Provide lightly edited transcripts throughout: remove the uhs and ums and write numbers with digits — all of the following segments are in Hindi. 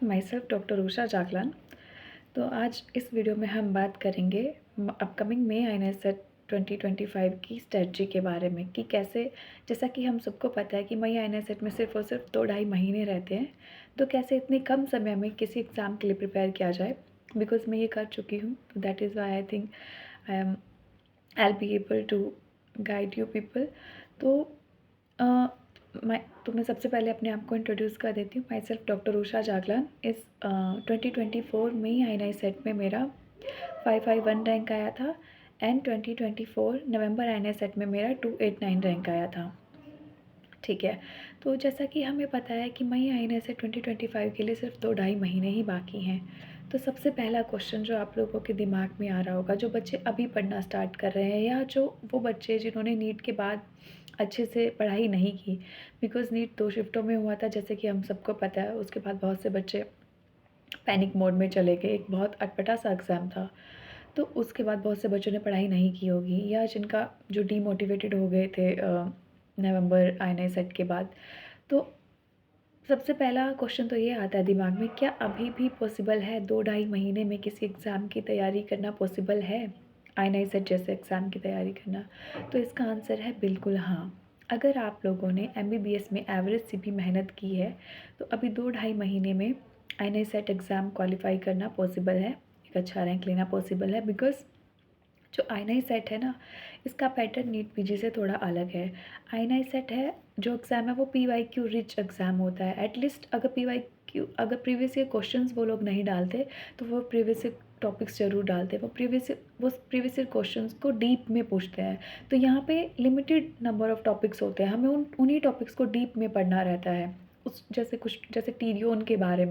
My self doctor Usha Jaglan. तो आज इस वीडियो में हम बात करेंगे अपकमिंग मे आईनेसेट 2025 की स्ट्रेटजी के बारे में कि कैसे, जैसा कि हम सबको पता है कि मई आईनेसेट में सिर्फ और सिर्फ 2-2.5 महीने रहते हैं, तो कैसे इतने कम समय में किसी एग्ज़ाम के लिए प्रिपेयर किया जाए। बिकॉज मैं ये कर चुकी हूँ, तो that is why I think I be able to guide you people. तो मैं सबसे पहले अपने आप को इंट्रोड्यूस कर देती हूँ। My self doctor Usha Jaglan. इस 2024 में ही आई सेट में मेरा 551 रैंक आया था एंड 2024 नवंबर आई सेट में मेरा 289 रैंक आया था। ठीक है, तो जैसा कि हमें पता है कि मई आई सेट 2025 के लिए सिर्फ 2-2.5 महीने ही बाकी हैं। तो सबसे पहला क्वेश्चन जो आप लोगों के दिमाग में आ रहा होगा, जो बच्चे अभी पढ़ना स्टार्ट कर रहे हैं या जो वो बच्चे जिन्होंने नीट के बाद अच्छे से पढ़ाई नहीं की, बिकॉज़ नीट 2 शिफ्टों में हुआ था जैसे कि हम सबको पता है। उसके बाद बहुत से बच्चे पैनिक मोड में चले गए, एक बहुत अटपटा सा एग्ज़ाम था। तो उसके बाद बहुत से बच्चों ने पढ़ाई नहीं की होगी या जिनका जो डीमोटिवेटेड हो गए थे नवंबर आई सेट के बाद। तो सबसे पहला क्वेश्चन तो ये आता है दिमाग में, क्या अभी भी पॉसिबल है 2-2.5 महीने में किसी एग्ज़ाम की तैयारी करना पॉसिबल है, आई सेट जैसे एग्ज़ाम की तैयारी करना? तो इसका आंसर है बिल्कुल हाँ। अगर आप लोगों ने MBBS में एवरेज से भी मेहनत की है तो अभी 2-2.5 महीने में आई सेट एग्ज़ाम क्वालिफाई करना पॉसिबल है, एक अच्छा रैंक लेना पॉसिबल है। बिकॉज़ जो आई सेट है ना, इसका पैटर्न नीट पीजी से थोड़ा अलग है। आई सेट है जो एग्ज़ाम है वो PYQ रिच एग्ज़ाम होता है। एटलीस्ट अगर प्रीवियस ईयर क्वेश्चंस वो लोग नहीं डालते तो वो प्रीवियस ईयर टॉपिक्स ज़रूर डालते हैं। वो प्रीवियस ईयर क्वेश्चंस को डीप में पूछते हैं। तो यहाँ पे लिमिटेड नंबर ऑफ़ टॉपिक्स होते हैं, हमें उन्हीं टॉपिक्स को डीप में पढ़ना रहता है। जैसे टीरियन के बारे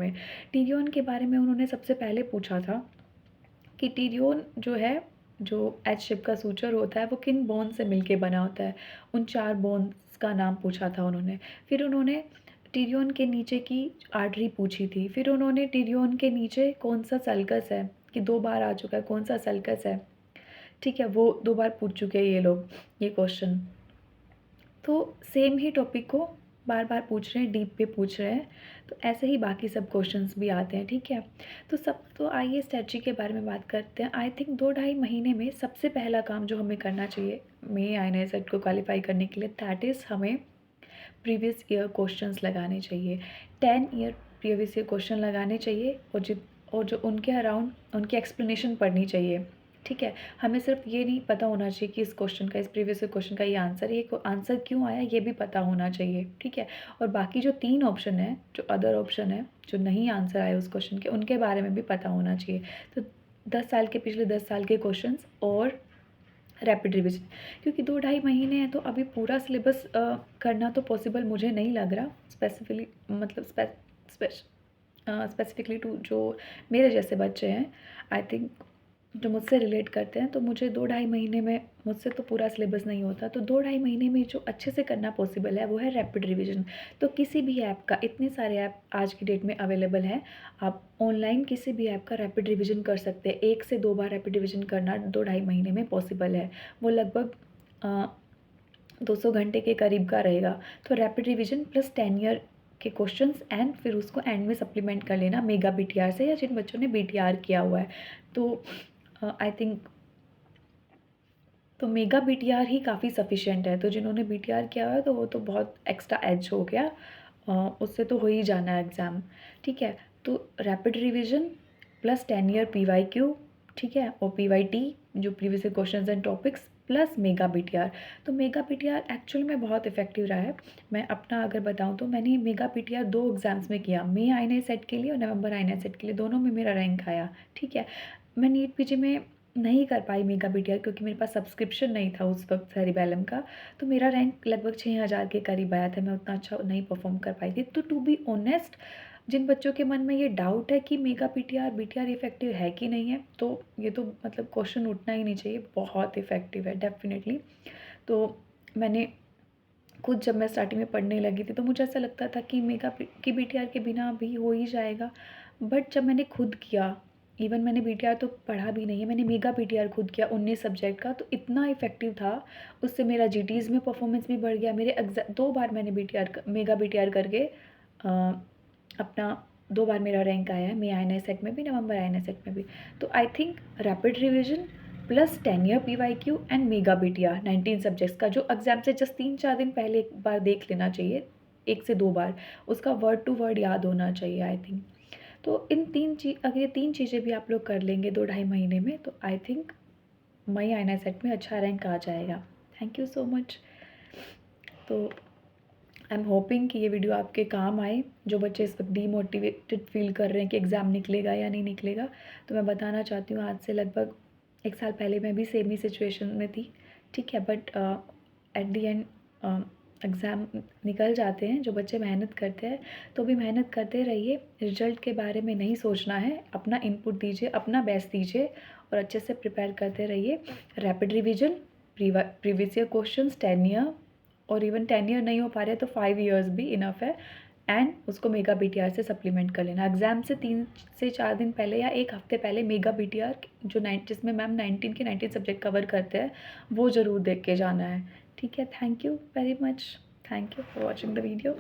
में, उन्होंने सबसे पहले पूछा था कि टीरियन जो है, जो एच शेप का सूचर होता है, वो किन बोन से मिलके बना होता है। उन 4 बोन्स का नाम पूछा था उन्होंने। फिर उन्होंने टीरियन के नीचे की आर्टरी पूछी थी। फिर उन्होंने टीरियन के नीचे कौन सा सल्कस है, कि 2 बार आ चुका है, कौन सा सल्कस है। ठीक है, वो 2 बार पूछ चुके हैं ये लोग ये क्वेश्चन। तो सेम ही टॉपिक को बार बार पूछ रहे हैं, डीप पे पूछ रहे हैं। तो ऐसे ही बाकी सब क्वेश्चंस भी आते हैं। ठीक है, तो आइए स्ट्रेटजी के बारे में बात करते हैं। आई थिंक 2-2.5 महीने में सबसे पहला काम जो हमें करना चाहिए मे आई सेट को क्वालिफाई करने के लिए, दैट इज़ हमें प्रीवियस ईयर क्वेश्चंस लगाने चाहिए। 10 ईयर प्रीवियस ईयर क्वेश्चन लगाने चाहिए और जो उनके अराउंड उनकी एक्सप्लेनेशन पढ़नी चाहिए। ठीक है, हमें सिर्फ ये नहीं पता होना चाहिए कि इस क्वेश्चन का, इस प्रीवियस क्वेश्चन का ये आंसर क्यों आया, ये भी पता होना चाहिए। ठीक है, और बाकी जो 3 ऑप्शन है, जो अदर ऑप्शन है, जो नहीं आंसर आए उस क्वेश्चन के, उनके बारे में भी पता होना चाहिए। तो 10 साल के, पिछले 10 साल के क्वेश्चंस और रैपिड रिविजन, क्योंकि 2-2.5 महीने हैं तो अभी पूरा सिलेबस करना तो पॉसिबल मुझे नहीं लग रहा। स्पेसिफिकली टू जो मेरे जैसे बच्चे हैं, आई थिंक जो मुझसे रिलेट करते हैं, तो मुझे 2-2.5 महीने में मुझसे तो पूरा सिलेबस नहीं होता। तो 2-2.5 महीने में जो अच्छे से करना पॉसिबल है वो है रैपिड रिवीजन। तो किसी भी ऐप का, इतने सारे ऐप आज की डेट में अवेलेबल हैं, आप ऑनलाइन किसी भी ऐप का रैपिड रिवीजन कर सकते हैं। 1 से 2 बार रैपिड रिवीजन करना 2-2.5 महीने में पॉसिबल है। वो लगभग 200 घंटे के करीब का रहेगा। तो रैपिड रिवीजन प्लस 10 ईयर के क्वेश्चंस एंड फिर उसको एंड में सप्लीमेंट कर लेना मेगा BTR से, या जिन बच्चों ने BTR किया हुआ है। तो आई थिंक तो मेगा BTR ही काफ़ी सफिशिएंट है। तो जिन्होंने BTR किया हुआ है तो वो तो बहुत एक्स्ट्रा एज हो गया, उससे तो हो ही जाना है एग्ज़ाम। ठीक है, तो rapid revision plus 10 year PYQ, ठीक है, और PYT जो previous year questions and topics plus mega BTR। तो मेगा BTR एक्चुअल में बहुत इफेक्टिव रहा है। मैं अपना अगर बताऊँ तो मैंने मेगा BTR 2 एग्ज़ाम्स में किया, मे आई सेट के लिए और नवंबर आई सेट के लिए, दोनों में मेरा रैंक आया। ठीक है, मैं नीट PG में नहीं कर पाई मेगा BTR क्योंकि मेरे पास सब्सक्रिप्शन नहीं था उस वक्त सेरिबैलम का। तो मेरा रैंक लगभग 6000 के करीब आया था, मैं उतना अच्छा नहीं परफॉर्म कर पाई थी। तो टू बी ऑनेस्ट, जिन बच्चों के मन में ये डाउट है कि मेगा BTR इफ़ेक्टिव है कि नहीं है, तो ये तो मतलब क्वेश्चन उठना ही नहीं चाहिए, बहुत इफ़ेक्टिव है डेफिनेटली। तो मैंने खुद, जब मैं स्टार्टिंग में पढ़ने लगी थी तो मुझे ऐसा लगता था कि BTR के बिना भी हो ही जाएगा। बट जब मैंने खुद किया, इवन मैंने BTR तो पढ़ा भी नहीं है, मैंने मेगा BTR खुद किया 19 सब्जेक्ट का, तो इतना इफेक्टिव था। उससे मेरा GTs में परफॉर्मेंस भी बढ़ गया। मेरे 2 बार मैंने मेगा BTR करके अपना 2 बार मेरा रैंक आया है, मई INI सेट में भी, नवंबर INI सेट में भी। तो I think rapid revision plus 10 year PYQ and mega BTR 19 subjects का, जो एग्ज़ाम से जस्ट 3-4 दिन पहले एक बार देख लेना चाहिए, 1 से 2 बार, उसका वर्ड टू वर्ड याद होना चाहिए आई थिंक। तो इन अगर ये 3 चीज़ें भी आप लोग कर लेंगे 2 ढाई महीने में, तो I think May INI CET में अच्छा रैंक आ जाएगा। Thank you so much. तो आई एम होपिंग कि ये वीडियो आपके काम आए। जो बच्चे इस वक्त डीमोटिवेटेड फील कर रहे हैं कि एग्ज़ाम निकलेगा या नहीं निकलेगा, तो मैं बताना चाहती हूँ, आज से लगभग 1 साल पहले मैं भी सेम ही सिचुएशन में थी, ठीक है। But at the and exam निकल जाते हैं। जो बच्चे मेहनत करते हैं तो भी मेहनत करते रहिए, रिजल्ट के बारे में नहीं सोचना है, अपना इनपुट दीजिए, अपना बेस्ट दीजिए और अच्छे से प्रिपेयर करते रहिए। Rapid revision, previous year questions, 10 year, और इवन 10 ईयर नहीं हो पा रहे तो 5 इयर्स भी इनफ है, एंड उसको मेगा BTR से सप्लीमेंट कर लेना। एग्ज़ाम से 3 से 4 दिन पहले या 1 हफ्ते पहले मेगा BTR जो जिसमें मैम 19 के 19 सब्जेक्ट कवर करते हैं, वो ज़रूर देख के जाना है, ठीक है। Thank you very much, thank you for watching the video.